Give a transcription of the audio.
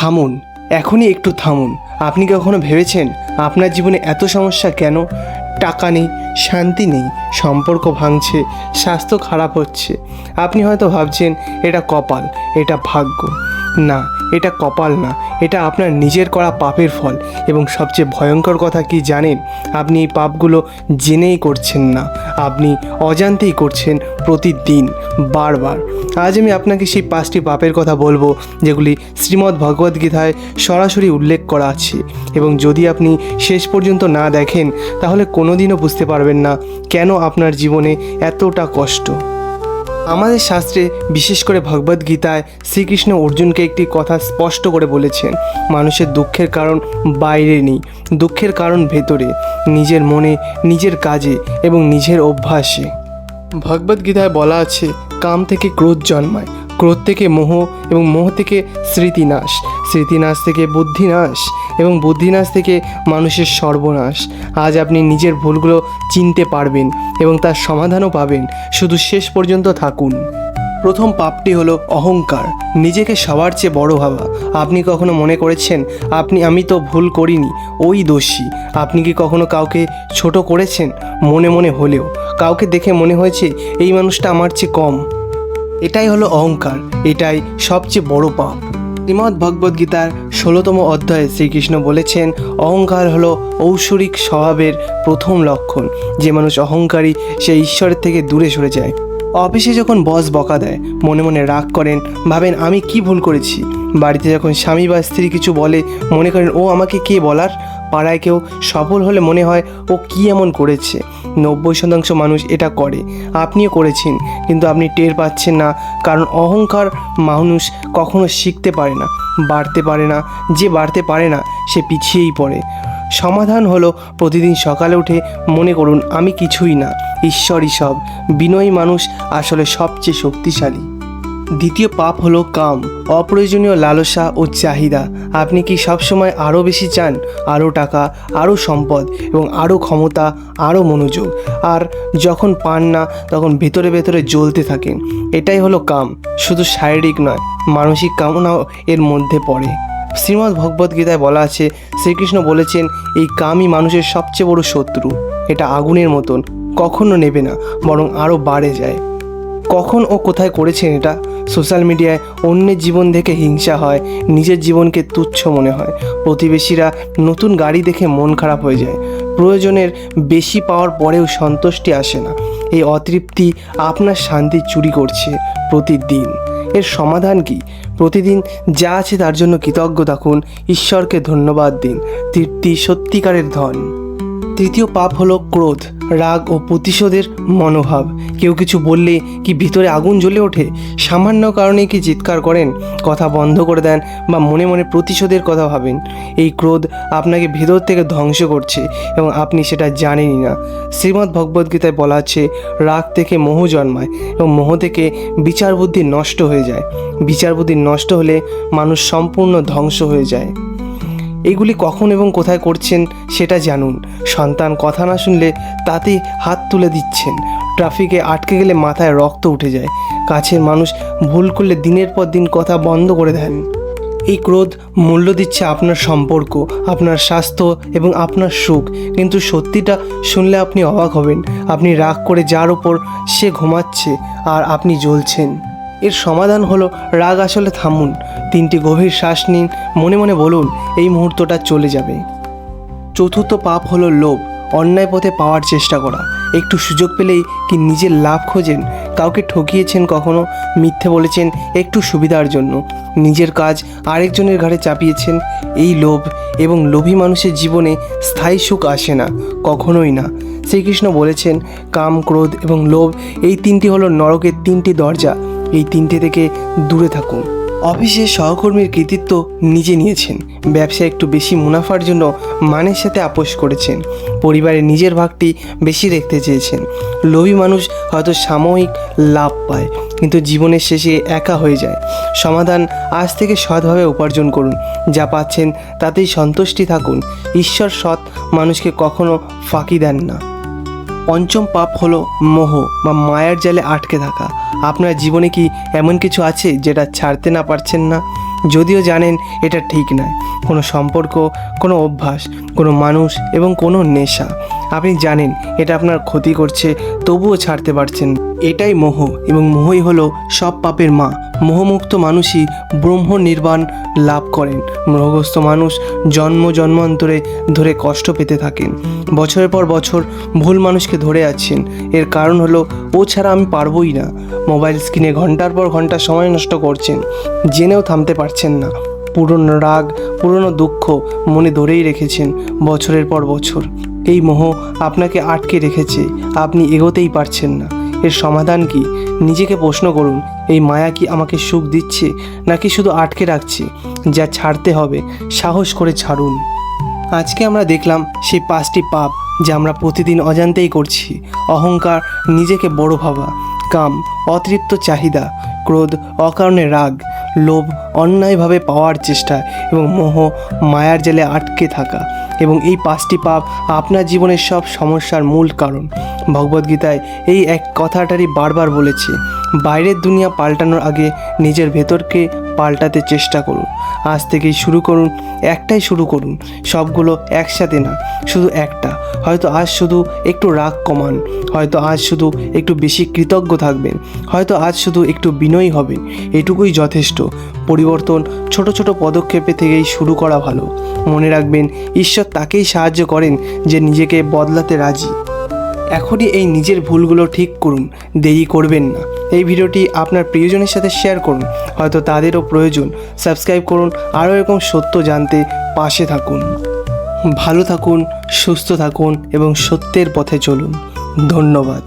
থামুন, এখনই একটু থামুন। আপনি কখনো ভেবেছেন আপনার জীবনে এত সমস্যা কেন? টাকা নেই, শান্তি নেই, সম্পর্ক ভাঙছে, স্বাস্থ্য খারাপ হচ্ছে। আপনি হয়তো ভাবছেন এটা কপাল, এটা ভাগ্য। না, এটা কপাল না, এটা আপনার নিজের করা পাপের ফল। এবং সবচেয়ে ভয়ঙ্কর কথা কি জানেন? আপনি এই পাপগুলো জেনেই করছেন না, আপনি অজান্তেই করছেন প্রতিদিন, বারবার। আজ আমি আপনাকে সেই 5টি পাপের কথা বলবো যেগুলি শ্রীমদ্ ভগবদ্গীতায় সরাসরি উল্লেখ করা আছে। এবং যদি আপনি শেষ পর্যন্ত না দেখেন তাহলে কোনোদিনও বুঝতে পারবেন না কেন আপনার জীবনে এতটা কষ্ট। আমাদের শাস্ত্রে, বিশেষ করে ভগবদ্গীতায়, শ্রীকৃষ্ণ অর্জুনকে একটি কথা স্পষ্ট করে বলেছেন, মানুষের দুঃখের কারণ বাইরে নেই, দুঃখের কারণ ভেতরে, নিজের মনে, নিজের কাজে এবং নিজের অভ্যাসে। ভগবদ্গীতায় বলা আছে, কাম থেকে ক্রোধ জন্মায়, ক্রোধ থেকে মোহ, এবং মোহ থেকে স্মৃতিনাশ, স্মৃতিনাশ থেকে বুদ্ধিনাশ, এবং বুদ্ধিনাশ থেকে মানুষের সর্বনাশ। আজ আপনি নিজের ভুলগুলো চিনতে পারবেন এবং তার সমাধানও পাবেন, শুধু শেষ পর্যন্ত থাকুন। প্রথম পাপটি হলো অহংকার, নিজেকে সবার চেয়ে বড় ভাবা। আপনি কখনো মনে করেছেন আমি তো ভুল করিনি, ওই দোষী? আপনি কি কখনো কাউকে ছোট করেছেন? মনে মনে হলেও কাউকে দেখে মনে হয়েছে এই মানুষটা আমার চেয়ে কম? এটাই হলো অহংকার, এটাই সবচেয়ে বড় পাপ। শ্রীমদ্ ভগবদ্গীতার 16তম অধ্যায়ে শ্রীকৃষ্ণ বলেছেন, অহংকার হলো ঐশ্বরিক স্বভাবের প্রথম লক্ষণ। যে মানুষ অহংকারী সে ঈশ্বরের থেকে দূরে সরে যায়। অফিসে যখন বস বকা দেয় মনে মনে রাগ করেন, ভাবেন আমি কি ভুল করেছি। বাড়িতে যখন স্বামী বা স্ত্রী কিছু বলে মনে করেন ও আমাকে কে বলার। পাড়ায় কেউ সফল হলে মনে হয় ও কি এমন করেছে। 90% মানুষ এটা করে, আপনিও করেছেন, কিন্তু আপনি টের পাচ্ছেন না। কারণ অহংকার মানুষ কখনো শিখতে পারে না, বাড়তে পারে না। যে বাড়তে পারে না সে পিছিয়েই পড়ে। সমাধান হলো প্রতিদিন সকালে উঠে মনে করুন আমি কিছুই না, ঈশ্বরই সব। বিনয়ী মানুষ আসলে সবচেয়ে শক্তিশালী। দ্বিতীয় পাপ হলো কাম, অপ্রয়োজনীয় লালসা ও চাহিদা। আপনি কি সবসময় আরও বেশি চান? আরও টাকা, আরও সম্পদ এবং আরও ক্ষমতা, আরও মনোযোগ। আর যখন পান না তখন ভেতরে ভেতরে জ্বলতে থাকেন। এটাই হলো কাম। শুধু শারীরিক নয়, মানসিক কামনাও এর মধ্যে পড়ে। শ্রীমদ্ ভগবদ্গীতায় বলা আছে, শ্রীকৃষ্ণ বলেছেন এই কামই মানুষের সবচেয়ে বড় শত্রু। এটা আগুনের মতন, কখনো নেবে না, বরং আরও বাড়ে যায়। কখন ও কোথায় করেছেন এটা? সোশ্যাল মিডিয়ায় অন্যের জীবন দেখে হিংসা হয়, নিজের জীবনকে তুচ্ছ মনে হয়। প্রতিবেশীরা নতুন গাড়ি দেখে মন খারাপ হয়ে যায়। প্রয়োজনের বেশি পাওয়ার পরেও সন্তুষ্টি আসে না। এই অতৃপ্তি আপনার শান্তি চুরি করছে প্রতিদিন। এর সমাধান কি? প্রতিদিন যা আছে তার জন্য কৃতজ্ঞ থাকুন, ঈশ্বরকে ধন্যবাদ দিন। তৃপ্তি সত্যিকারের ধন। তৃতীয় পাপ হলো ক্রোধ, রাগ ও প্রতিশোধের মনোভাব। কেউ কিছু বললে কি ভিতরে আগুন জ্বলে ওঠে? সামান্য কারণে কি চিৎকার করেন, কথা বন্ধ করে দেন বা মনে মনে প্রতিশোধের কথা ভাবেন? এই ক্রোধ আপনাকে ভেতর থেকে ধ্বংস করছে এবং আপনি সেটা জানেনই না। শ্রীমদ্ ভগবদ্গীতায় বলা আছে, রাগ থেকে মোহ জন্মায় এবং মোহ থেকে বিচার বুদ্ধি নষ্ট হয়ে যায়। বিচার বুদ্ধি নষ্ট হলে মানুষ সম্পূর্ণ ধ্বংস হয়ে যায়। এগুলি কখন এবং কোথায় করছেন সেটা জানুন। সন্তান কথা না শুনলে তাতে হাত তুলে দিচ্ছেন। ট্রাফিকে আটকে গেলে মাথায় রক্ত উঠে যায়। কাছের মানুষ ভুল করলে দিনের পর দিন কথা বন্ধ করে দেন। এই ক্রোধ মূল্য দিচ্ছে আপনার সম্পর্ক, আপনার স্বাস্থ্য এবং আপনার সুখ। কিন্তু সত্যিটা শুনলে আপনি অবাক হবেন। আপনি রাগ করে যার ওপর সে ঘুমাচ্ছে আর আপনি জ্বলছেন। এর সমাধান হলো রাগ আসলে থামুন, 3টি গভীর শ্বাস নিন, মনে মনে বলুন এই মুহূর্তটা চলে যাবে। চতুর্থ পাপ হলো লোভ, অন্যায় পথে পাওয়ার চেষ্টা করা। একটু সুযোগ পেলেই কি নিজের লাভ খোঁজেন? কাউকে ঠকিয়েছেন কখনো? মিথ্যে বলেছেন একটু সুবিধার জন্য? নিজের কাজ আরেকজনের ঘাড়ে চাপিয়েছেন? এই লোভ এবং লোভী মানুষের জীবনে স্থায়ী সুখ আসে না, কখনোই না। শ্রীকৃষ্ণ বলেছেন, কাম, ক্রোধ এবং লোভ এই 3টি হলো নরকের 3টি দরজা। এই 3টে থেকে দূরে থাকুন। অফিসে সহকর্মীর কৃতিত্ব নিজে নিয়েছেন, ব্যবসায় একটু বেশি মুনাফার জন্য মানের সাথে আপোষ করেছেন, পরিবারে নিজের ভাগটি বেশি রাখতে চেয়েছেন। লোভী মানুষ হয়তো সাময়িক লাভ পায় কিন্তু জীবনের শেষে একা হয়ে যায়। সমাধান, আজ থেকে সৎভাবে উপার্জন করুন, যা পাচ্ছেন তাতেই সন্তুষ্টি থাকুন। ঈশ্বর সৎ মানুষকে কখনো ফাঁকি দেন না। পঞ্চম পাপ হলো মোহ বা মায়ার জালে আটকে থাকা। আপনার জীবনে কি এমন কিছু আছে যেটা ছাড়তে না পারছেন না? যদিও জানেন এটা ঠিক নয়। কোনো সম্পর্ক, কোনো অভ্যাস, কোনো মানুষ এবং কোনো নেশা, আপনি জানেন এটা আপনার ক্ষতি করছে, তবুও ছাড়তে পারছেন না। এটাই মোহ, এবং মোহই হলো সব পাপের মা। মোহমুক্ত মানুষই ব্রহ্ম নির্বাণ লাভ করেন। মোহগ্রস্ত মানুষ জন্মান্তরে ধরে কষ্ট পেতে থাকেন। বছরের পর বছর ভুল মানুষকে ধরে আছেন। এর কারণ হলো ও ছাড়া আমি পারবই না। মোবাইল স্ক্রিনে ঘন্টার পর ঘন্টা সময় নষ্ট করছেন, জেনেও থামতে পারছেন না। পুরনো রাগ, পুরনো দুঃখ মনে ধরেই রেখেছেন বছরের পর বছর। এই মোহ আপনাকে আটকে রেখেছে, আপনি এগোতেই পারছেন না। এর সমাধান কি? নিজেকে প্রশ্ন করুন, এই মায়া কি আমাকে সুখ দিচ্ছে, নাকি শুধু আটকে রাখছে? যা ছাড়তে হবে, সাহস করে ছাড়ুন। আজকে আমরা দেখলাম সেই 5টি পাপ যা আমরা প্রতিদিন অজান্তেই করছি। অহংকার, নিজেকে বড় ভাবা; কাম, অতৃপ্ত চাহিদা; ক্রোধ, অকারণে রাগ; লোভ, অন্যায়ভাবে পাওয়ার চেষ্টা; এবং মোহ, মায়ার জালে আটকে থাকা। এবং এই 5টি পাপ আপনার জীবনের সব সমস্যার মূল কারণ। ভগবদ্গীতায় এই এক কথাটারই বারবার বলেছে, বাইরের দুনিয়া পাল্টানোর আগে নিজের ভেতরকে পাল্টাতে চেষ্টা করুন। আজ থেকেই শুরু করুন, একটাই শুরু করুন, সবগুলো একসাথে না, শুধু একটা। হয়তো আজ শুধু একটু রাগ কমান, হয়তো আজ শুধু একটু বেশি কৃতজ্ঞ থাকবেন, হয়তো আজ শুধু একটু বিনয়ী হবেন। এটুকুই যথেষ্ট। পরিবর্তন ছোট ছোট পদক্ষেপে থেকেই শুরু করা ভালো। মনে রাখবেন, ঈশ্বর তাকেই সাহায্য করেন যে নিজেকে বদলাতে রাজি। এখনই এই নিজের ভুলগুলো ঠিক করুন, দেরি করবেন না। এই ভিডিওটি আপনার প্রিয়জনের সাথে শেয়ার করুন, হয়তো তাদেরও প্রয়োজন। সাবস্ক্রাইব করুন, আরও এরকম সত্য জানতে পাশে থাকুন। ভালো থাকুন, সুস্থ থাকুন এবং সত্যের পথে চলুন। ধন্যবাদ।